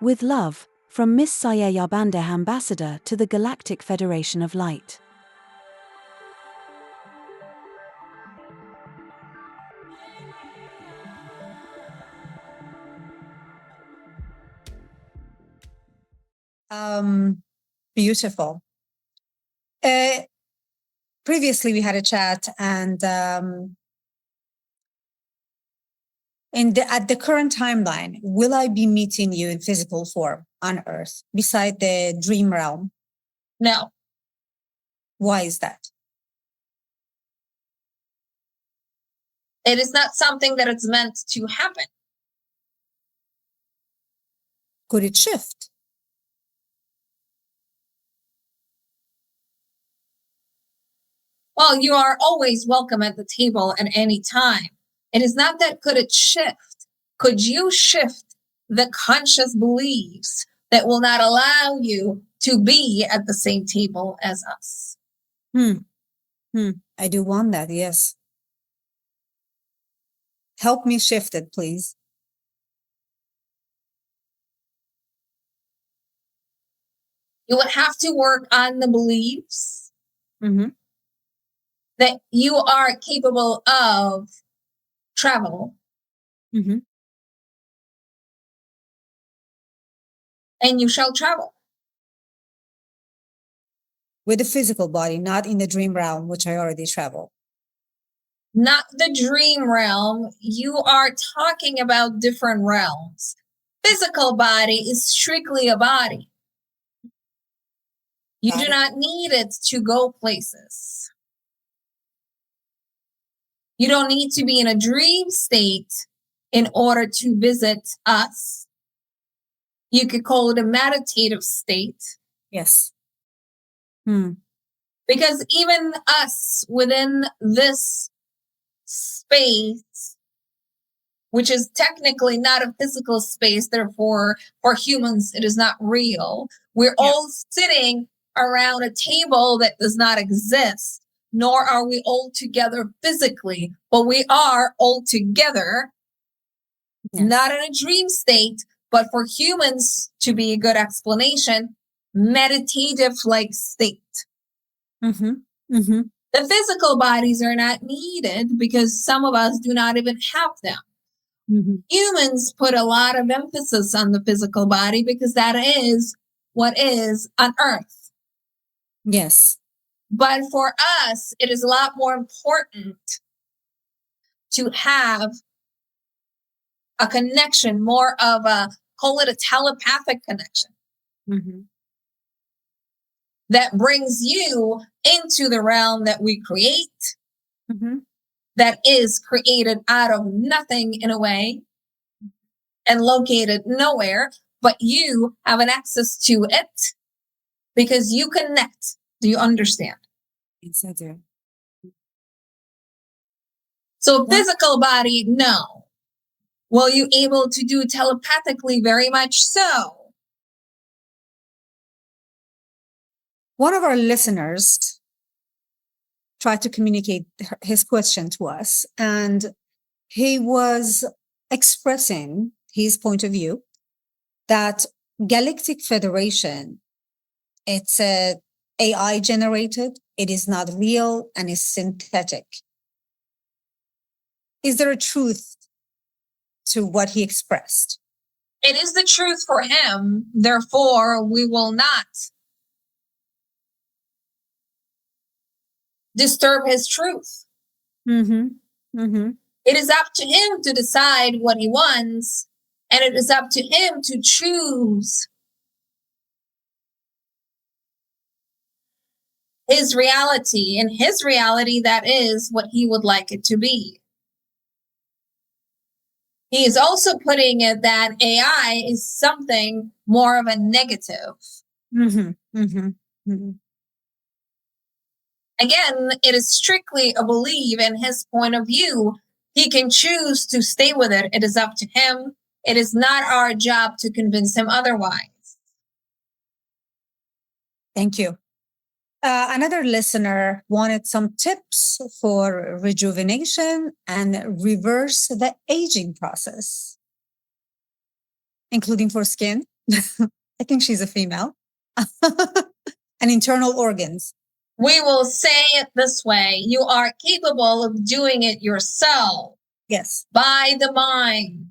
With love, from Miss Sayé Yabandeh, Ambassador to the Galactic Federation of Light. Beautiful. Previously, we had a chat, and at the current timeline, will I be meeting you in physical form on Earth beside the dream realm? No. Why is that? It is not something that it's meant to happen. Could it shift? Well, you are always welcome at the table at any time. It is not that could it shift. Could you shift the conscious beliefs that will not allow you to be at the same table as us? I do want that, yes. Help me shift it, please. You would have to work on the beliefs that you are capable of travel. And you shall travel. With the physical body, not in the dream realm, which I already travel. Not the dream realm. You are talking about different realms. Physical body is strictly a body. You do not need it to go places. You don't need to be in a dream state in order to visit us. You could call it a meditative state. Yes. Because even us within this space, which is technically not a physical space, therefore for humans it is not real. We're all sitting around a table that does not exist, nor are we all together physically, but we are all together, not in a dream state, but for humans to be a good explanation, meditative-like state. The physical bodies are not needed because some of us do not even have them. Humans put a lot of emphasis on the physical body because that is what is on Earth. Yes. But for us, it is a lot more important to have a connection, more of a, call it a telepathic connection. That brings you into the realm that we create, that is created out of nothing in a way and located nowhere, but you have an access to it because you connect. Do you understand? Yes, I do. So physical body, no. Will you able to do telepathically? Very much so. One of our listeners tried to communicate his question to us, and he was expressing his point of view that Galactic Federation, it's a AI generated, it is not real, and is synthetic. Is there a truth to what he expressed? It is the truth for him, therefore we will not disturb his truth. It is up to him to decide what he wants, and it is up to him to choose his reality. And his reality, that is what he would like it to be. He is also putting it that AI is something more of a negative. Again, it is strictly a belief in his point of view. He can choose to stay with it. It is up to him. It is not our job to convince him otherwise. Thank you. Another listener wanted some tips for rejuvenation and reverse the aging process, including for skin, I think she's a female. And internal organs. We will say it this way. You are capable of doing it yourself. Yes. By the mind.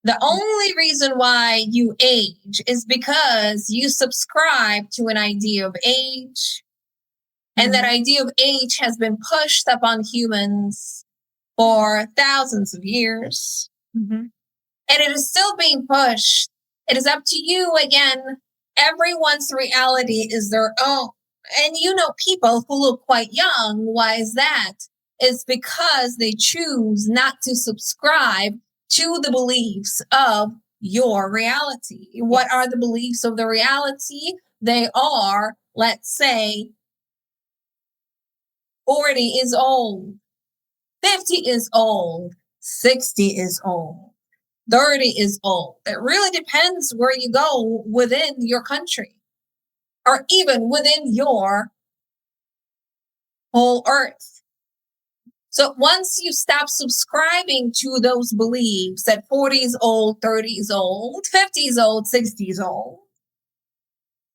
The only reason why you age is because you subscribe to an idea of age. And that idea of age has been pushed upon humans for thousands of years. Mm-hmm. And it is still being pushed. It is up to you again. Everyone's reality is their own. And you know people who look quite young. Why is that? It's because they choose not to subscribe to the beliefs of your reality. Yes. What are the beliefs of the reality? They are, let's say, 40 is old, 50 is old, 60 is old, 30 is old. It really depends where you go within your country or even within your whole earth. So once you stop subscribing to those beliefs that 40 is old, 30 is old, 50 is old, 60 is old,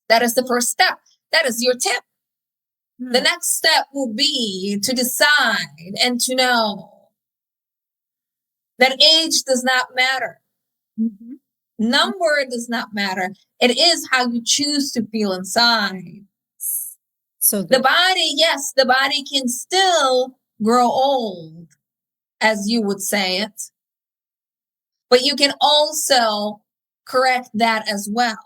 that is the first step. That is your tip. The next step will be to decide and to know that age does not matter. Mm-hmm. Number does not matter. It is how you choose to feel inside. So the body, yes, the body can still grow old, as you would say it. But you can also correct that as well.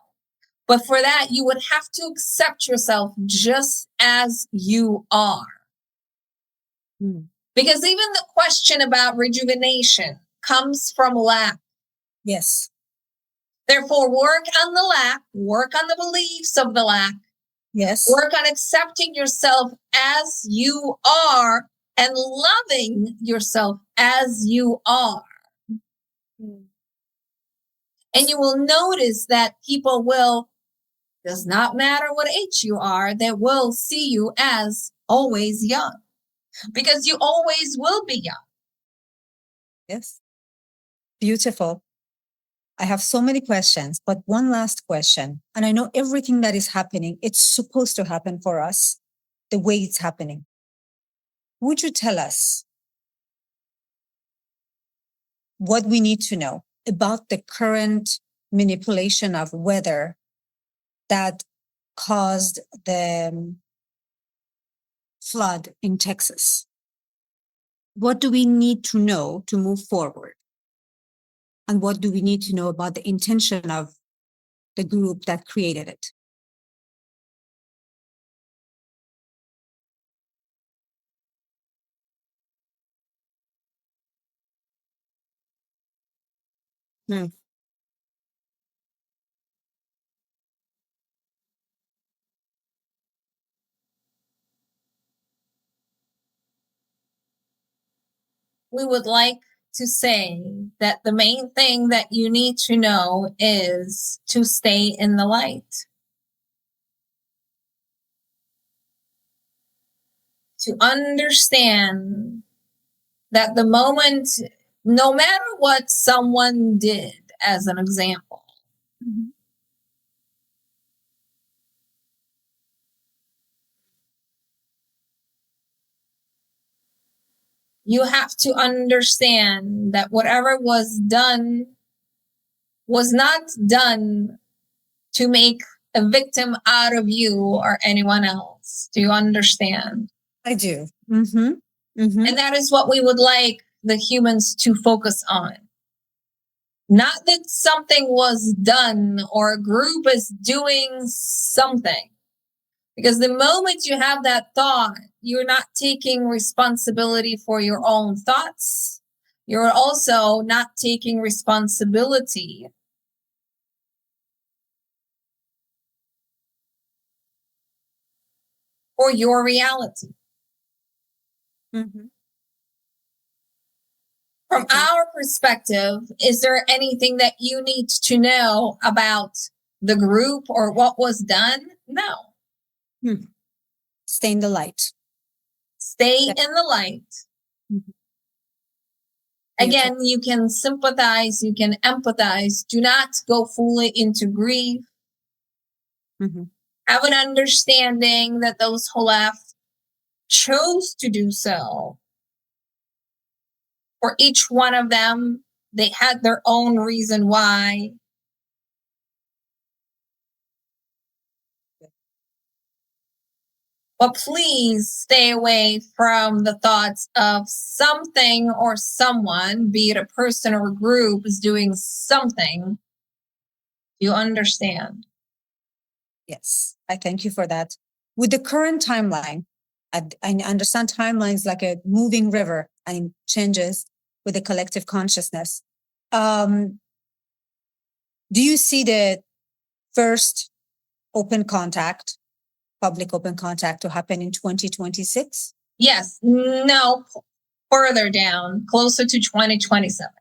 But for that, you would have to accept yourself just as you are. Because even the question about rejuvenation comes from lack. Yes. Therefore, work on the lack, work on the beliefs of the lack. Yes. Work on accepting yourself as you are and loving yourself as you are. And you will notice that people will, does not matter what age you are, they will see you as always young. Because you always will be young. Yes. Beautiful. I have so many questions, but one last question. And I know everything that is happening, it's supposed to happen for us the way it's happening. Would you tell us what we need to know about the current manipulation of weather that caused the flood in Texas? What do we need to know to move forward? And what do we need to know about the intention of the group that created it? We would like to say that the main thing that you need to know is to stay in the light. To understand that the moment, no matter what someone did, as an example, you have to understand that whatever was done was not done to make a victim out of you or anyone else. Do you understand? I do. Mm-hmm. Mm-hmm. And that is what we would like the humans to focus on. Not that something was done or a group is doing something. Because the moment you have that thought, you're not taking responsibility for your own thoughts. You're also not taking responsibility for your reality. Mm-hmm. From our perspective, is there anything that you need to know about the group or what was done? No. Stay in the light. Stay in the light. Mm-hmm. Again, you can sympathize, you can empathize. Do not go fully into grief. Mhm. Have an understanding that those who left chose to do so. For each one of them, they had their own reason why. But please stay away from the thoughts of something or someone, be it a person or a group, is doing something. You understand? Yes, I thank you for that. With the current timeline, I understand timelines like a moving river and changes with the collective consciousness. Do you see the first open contact, public open contact to happen in 2026? Yes. No. Further down, closer to 2027.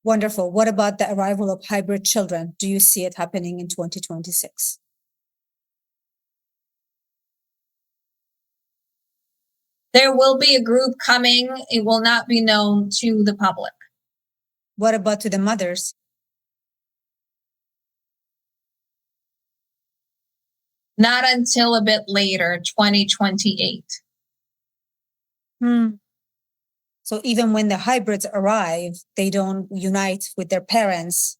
Wonderful. What about the arrival of hybrid children? Do you see it happening in 2026? There will be a group coming. It will not be known to the public. What about to the mothers? Not until a bit later, 2028. So even when the hybrids arrive, they don't unite with their parents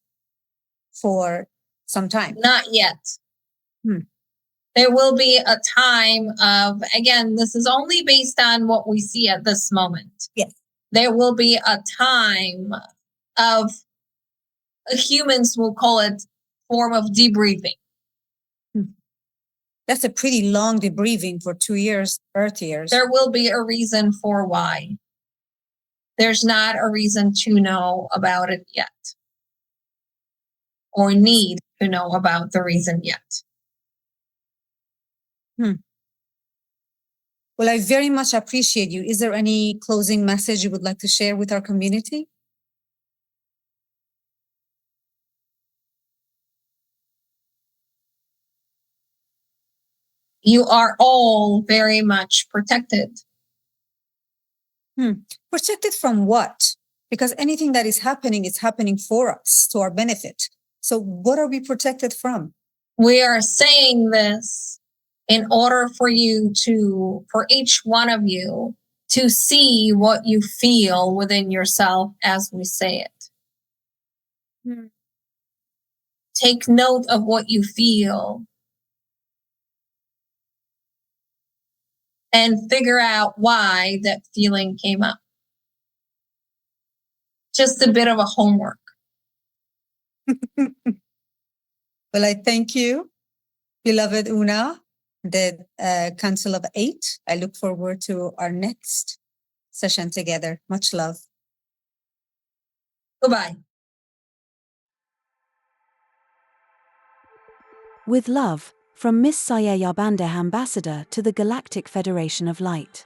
for some time. Not yet. Hmm. There will be a time of, again, this is only based on what we see at this moment. Yes. There will be a time of, humans will call it, form of debriefing. That's a pretty long debriefing for 2 years, Earth years. There will be a reason for why. There's not a reason to know about it yet, or need to know about the reason yet. Well, I very much appreciate you. Is there any closing message you would like to share with our community? You are all very much protected. Protected from what? Because anything that is happening for us, to our benefit. So what are we protected from? We are saying this in order for you to, for each one of you, to see what you feel within yourself as we say it. Take note of what you feel and figure out why that feeling came up. Just a bit of a homework. Well, I thank you, beloved OONAH, the Council of Eight. I look forward to our next session together. Much love. Goodbye. With love, from Miss Sayé Yabandeh Ambassador to the Galactic Federation of Light.